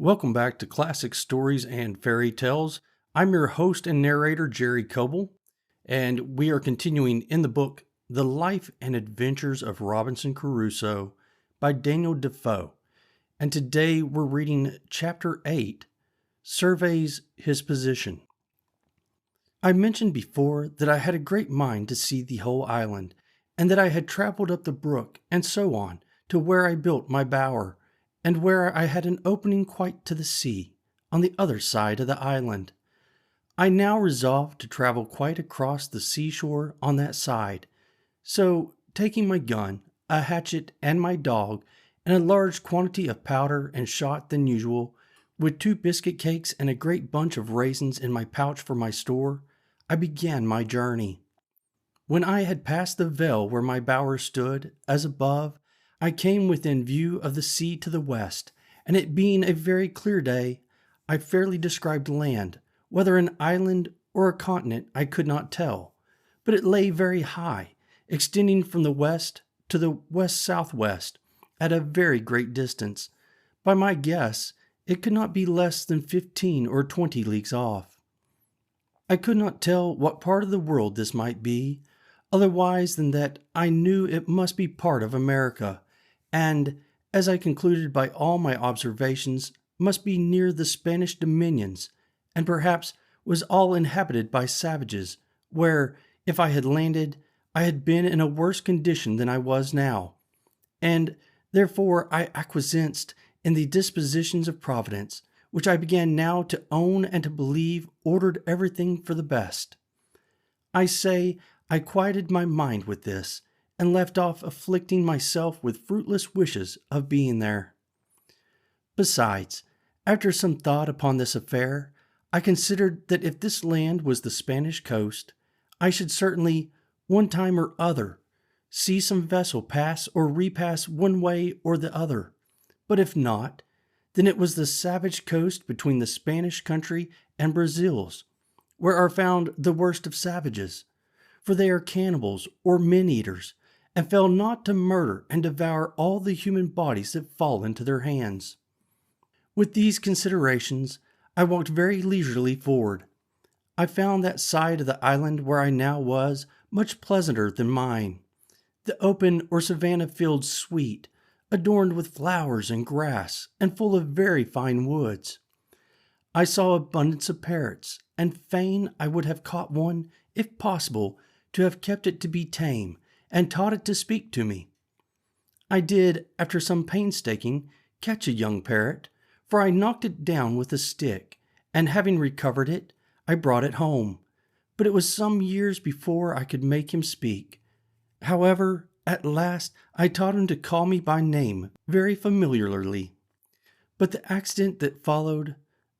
Welcome back to Classic Stories and Fairy Tales. I'm your host and narrator, Jerry Coble, and we are continuing in the book The Life and Adventures of Robinson Crusoe by Daniel Defoe. And today we're reading Chapter 8, Surveys His Position. I mentioned before that I had a great mind to see the whole island, and that I had traveled up the brook and so on to where I built my bower, and where I had an opening quite to the sea, on the other side of the island. I now resolved to travel quite across the seashore on that side, so taking my gun, a hatchet, and my dog, and a large quantity of powder and shot than usual, with 2 biscuit cakes and a great bunch of raisins in my pouch for my store, I began my journey. When I had passed the vale where my bower stood, as above, I came within view of the sea to the west, and it being a very clear day, I fairly described land, whether an island or a continent I could not tell, but it lay very high, extending from the west to the west-southwest, at a very great distance. By my guess, it could not be less than 15 or 20 leagues off. I could not tell what part of the world this might be, otherwise than that I knew it must be part of America, and, as I concluded by all my observations, must be near the Spanish dominions, and perhaps was all inhabited by savages, where, if I had landed, I had been in a worse condition than I was now, and therefore I acquiesced in the dispositions of Providence, which I began now to own and to believe ordered everything for the best. I say I quieted my mind with this, and left off afflicting myself with fruitless wishes of being there. Besides, after some thought upon this affair, I considered that if this land was the Spanish coast, I should certainly, one time or other, see some vessel pass or repass one way or the other. But if not, then it was the savage coast between the Spanish country and Brazil's, where are found the worst of savages, for they are cannibals or men-eaters, and fail not to murder and devour all the human bodies that fall into their hands. With these considerations, I walked very leisurely forward. I found that side of the island where I now was much pleasanter than mine, the open or savanna fields sweet, adorned with flowers and grass, and full of very fine woods. I saw abundance of parrots, and fain I would have caught one, if possible, to have kept it to be tame, and taught it to speak to me. I did, after some painstaking, catch a young parrot, for I knocked it down with a stick, and having recovered it, I brought it home. But it was some years before I could make him speak. However, at last I taught him to call me by name very familiarly. But the accident that followed,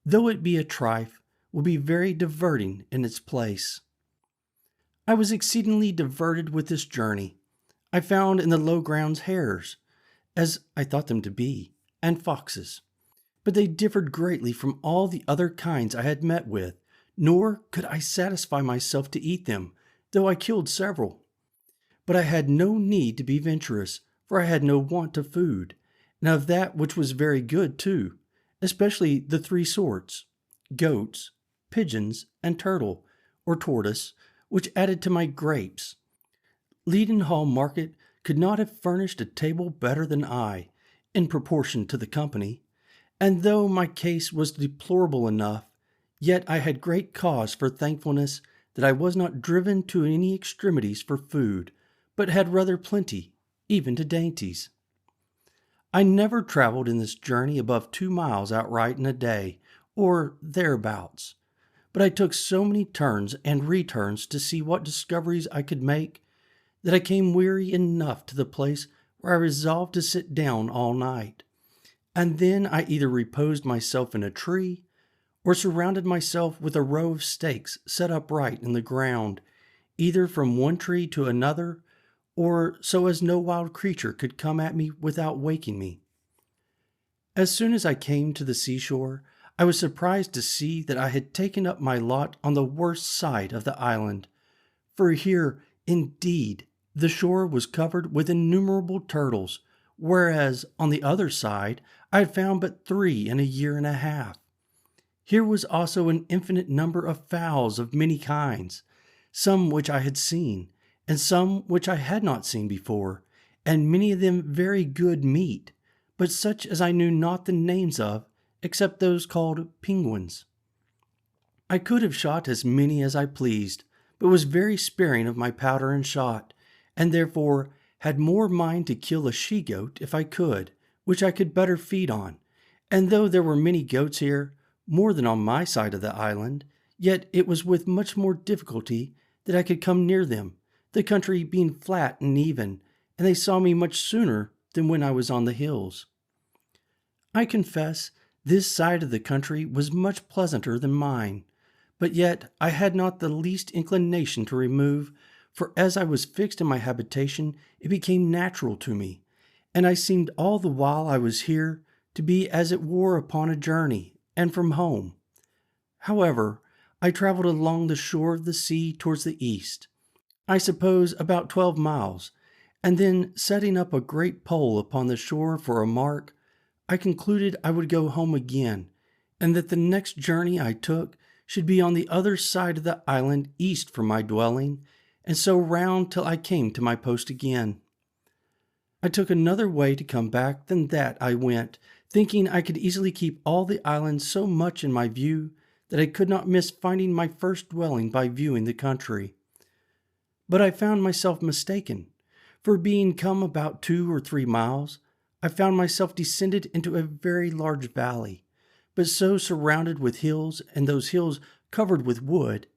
though it be a trifle, will be very diverting in its place. I was exceedingly diverted with this journey. I found in the low grounds hares, as I thought them to be, and foxes, but they differed greatly from all the other kinds I had met with, nor could I satisfy myself to eat them, though I killed several. But I had no need to be venturous, for I had no want of food, and of that which was very good too, especially the 3 sorts, goats, pigeons, and turtle, or tortoise, which added to my grapes. Leadenhall Market could not have furnished a table better than I, in proportion to the company, and though my case was deplorable enough, yet I had great cause for thankfulness that I was not driven to any extremities for food, but had rather plenty, even to dainties. I never traveled in this journey above 2 miles outright in a day, or thereabouts. But I took so many turns and returns to see what discoveries I could make, that I came weary enough to the place where I resolved to sit down all night, and then I either reposed myself in a tree, or surrounded myself with a row of stakes set upright in the ground, either from one tree to another, or so as no wild creature could come at me without waking me. As soon as I came to the seashore, I was surprised to see that I had taken up my lot on the worst side of the island, for here, indeed, the shore was covered with innumerable turtles, whereas on the other side I had found but 3 in a year and a half. Here was also an infinite number of fowls of many kinds, some which I had seen, and some which I had not seen before, and many of them very good meat, but such as I knew not the names of, except those called penguins. I could have shot as many as I pleased, but was very sparing of my powder and shot, and therefore had more mind to kill a she-goat if I could, which I could better feed on. And though there were many goats here, more than on my side of the island, yet it was with much more difficulty that I could come near them, the country being flat and even, and they saw me much sooner than when I was on the hills. I confess this side of the country was much pleasanter than mine, but yet I had not the least inclination to remove, for as I was fixed in my habitation, it became natural to me, and I seemed all the while I was here to be as it were upon a journey, and from home. However, I traveled along the shore of the sea towards the east, I suppose about 12 miles, and then setting up a great pole upon the shore for a mark, I concluded I would go home again, and that the next journey I took should be on the other side of the island east from my dwelling, and so round till I came to my post again. I took another way to come back than that I went, thinking I could easily keep all the island so much in my view that I could not miss finding my first dwelling by viewing the country. But I found myself mistaken, for being come about 2 or 3 miles, I found myself descended into a very large valley, but so surrounded with hills, and those hills covered with wood,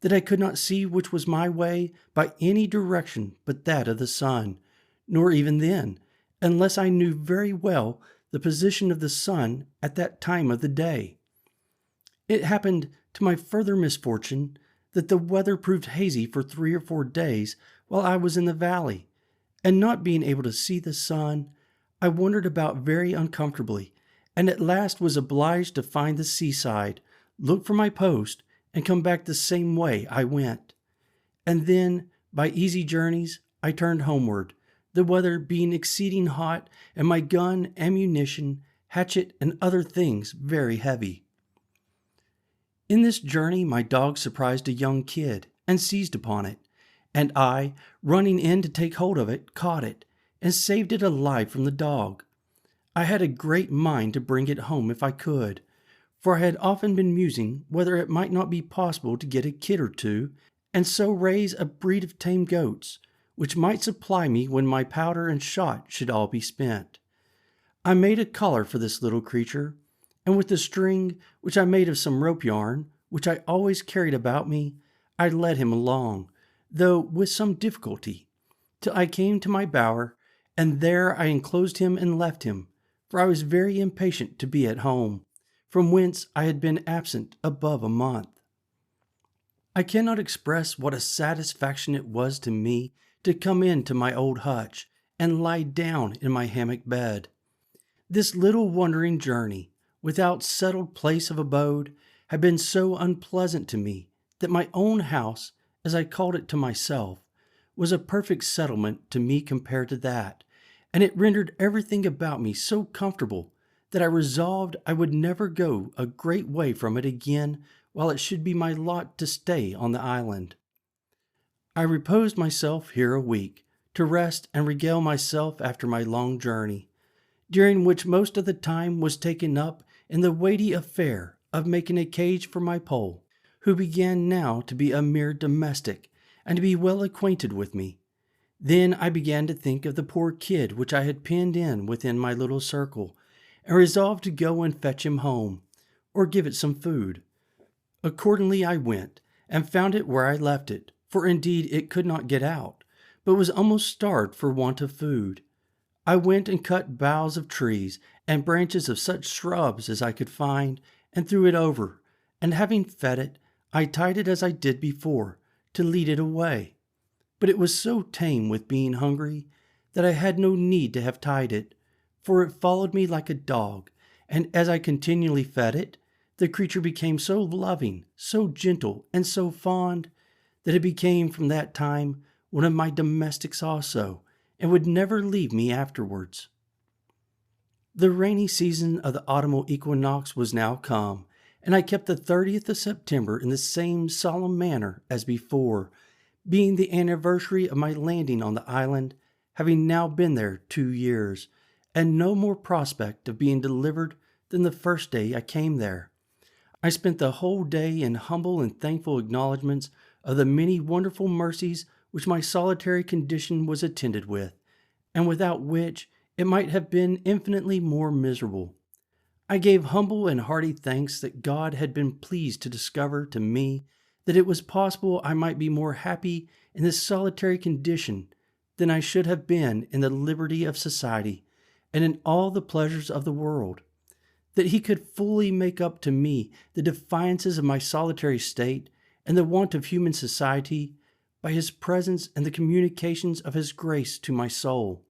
that I could not see which was my way by any direction but that of the sun, nor even then, unless I knew very well the position of the sun at that time of the day. It happened, to my further misfortune, that the weather proved hazy for 3 or 4 days while I was in the valley, and not being able to see the sun, I wandered about very uncomfortably, and at last was obliged to find the seaside, look for my post, and come back the same way I went. And then, by easy journeys, I turned homeward, the weather being exceeding hot, and my gun, ammunition, hatchet, and other things very heavy. In this journey my dog surprised a young kid, and seized upon it, and I, running in to take hold of it, caught it, and saved it alive from the dog. I had a great mind to bring it home if I could, for I had often been musing whether it might not be possible to get a kid or 2, and so raise a breed of tame goats, which might supply me when my powder and shot should all be spent. I made a collar for this little creature, and with the string, which I made of some rope yarn, which I always carried about me, I led him along, though with some difficulty, till I came to my bower, and there I enclosed him and left him, for I was very impatient to be at home, from whence I had been absent above a month. I cannot express what a satisfaction it was to me to come into my old hutch and lie down in my hammock bed. This little wandering journey, without settled place of abode, had been so unpleasant to me that my own house, as I called it to myself, was a perfect settlement to me compared to that, and it rendered everything about me so comfortable that I resolved I would never go a great way from it again while it should be my lot to stay on the island. I reposed myself here a week, to rest and regale myself after my long journey, during which most of the time was taken up in the weighty affair of making a cage for my Pole, who began now to be a mere domestic, and to be well acquainted with me. Then I began to think of the poor kid which I had pinned in within my little circle, and resolved to go and fetch him home, or give it some food. Accordingly I went, and found it where I left it, for indeed it could not get out, but was almost starved for want of food. I went and cut boughs of trees, and branches of such shrubs as I could find, and threw it over, and having fed it, I tied it as I did before, to lead it away. But it was so tame with being hungry, that I had no need to have tied it, for it followed me like a dog, and as I continually fed it, the creature became so loving, so gentle, and so fond, that it became from that time one of my domestics also, and would never leave me afterwards. The rainy season of the autumnal equinox was now come, and I kept the 30th of September in the same solemn manner as before, being the anniversary of my landing on the island, having now been there 2 years, and no more prospect of being delivered than the first day I came there. I spent the whole day in humble and thankful acknowledgments of the many wonderful mercies which my solitary condition was attended with, and without which it might have been infinitely more miserable. I gave humble and hearty thanks that God had been pleased to discover to me that it was possible I might be more happy in this solitary condition than I should have been in the liberty of society and in all the pleasures of the world, that he could fully make up to me the defiances of my solitary state and the want of human society by his presence and the communications of his grace to my soul,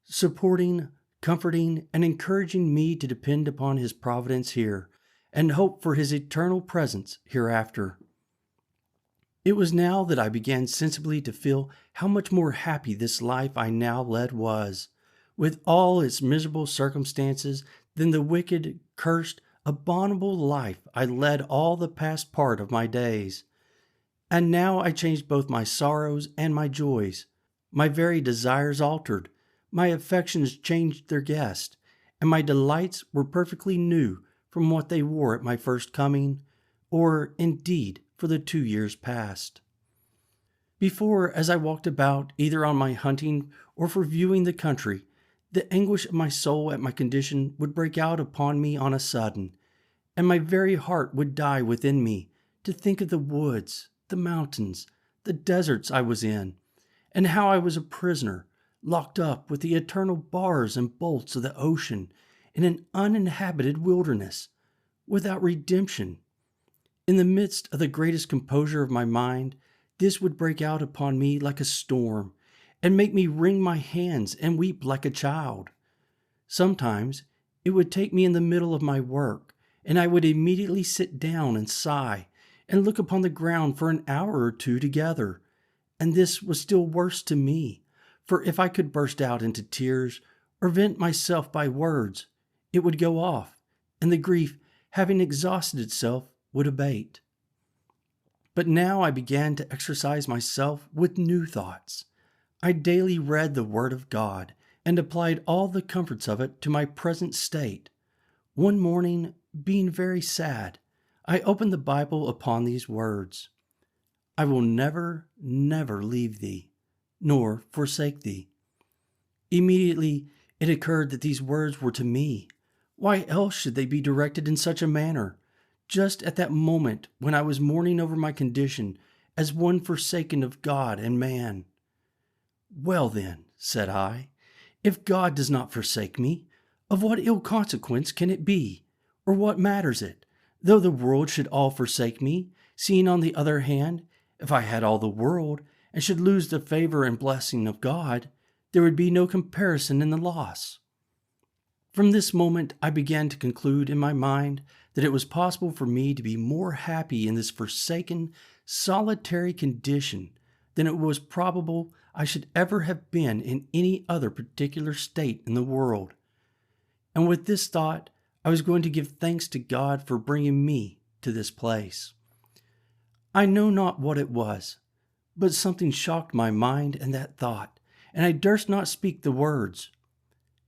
supporting, comforting, and encouraging me to depend upon his providence here and hope for his eternal presence hereafter. It was now that I began sensibly to feel how much more happy this life I now led was, with all its miserable circumstances, than the wicked, cursed, abominable life I led all the past part of my days. And now I changed both my sorrows and my joys. My very desires altered, my affections changed their guest, and my delights were perfectly new from what they were at my first coming, or, indeed, for the 2 years past. Before, as I walked about, either on my hunting or for viewing the country, the anguish of my soul at my condition would break out upon me on a sudden, and my very heart would die within me to think of the woods, the mountains, the deserts I was in, and how I was a prisoner, locked up with the eternal bars and bolts of the ocean in an uninhabited wilderness, without redemption. In the midst of the greatest composure of my mind, this would break out upon me like a storm, and make me wring my hands and weep like a child. Sometimes it would take me in the middle of my work, and I would immediately sit down and sigh, and look upon the ground for an hour or two together. And this was still worse to me, for if I could burst out into tears, or vent myself by words, it would go off, and the grief, having exhausted itself, would abate. But now I began to exercise myself with new thoughts. I daily read the Word of God, and applied all the comforts of it to my present state. One morning, being very sad, I opened the Bible upon these words: I will never, never leave thee, nor forsake thee. Immediately it occurred that these words were to me. Why else should they be directed in such a manner, just at that moment when I was mourning over my condition as one forsaken of God and man? Well then, said I, if God does not forsake me, of what ill consequence can it be, or what matters it, though the world should all forsake me, seeing on the other hand, if I had all the world, and should lose the favor and blessing of God, there would be no comparison in the loss. From this moment I began to conclude in my mind that it was possible for me to be more happy in this forsaken, solitary condition than it was probable I should ever have been in any other particular state in the world. And with this thought, I was going to give thanks to God for bringing me to this place. I know not what it was, but something shocked my mind and that thought, and I durst not speak the words.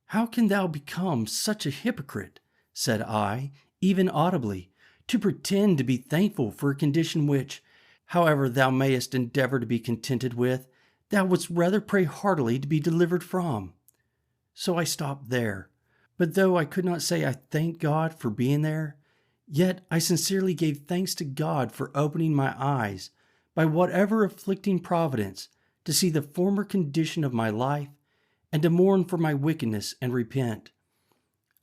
How can thou become such a hypocrite, said I, even audibly, to pretend to be thankful for a condition which, however thou mayest endeavor to be contented with, thou wouldst rather pray heartily to be delivered from. So I stopped there, but though I could not say I thanked God for being there, yet I sincerely gave thanks to God for opening my eyes, by whatever afflicting providence, to see the former condition of my life, and to mourn for my wickedness and repent.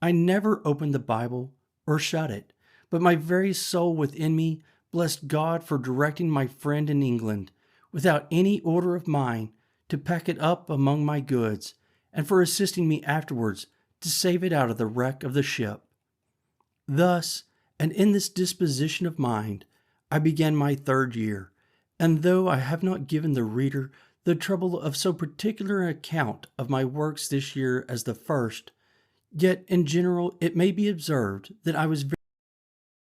I never opened the Bible or shut it, but my very soul within me blessed God for directing my friend in England, without any order of mine, to pack it up among my goods, and for assisting me afterwards to save it out of the wreck of the ship. Thus, and in this disposition of mind, I began my 3rd year, and though I have not given the reader the trouble of so particular an account of my works this year as the first, Yet, in general, it may be observed that I was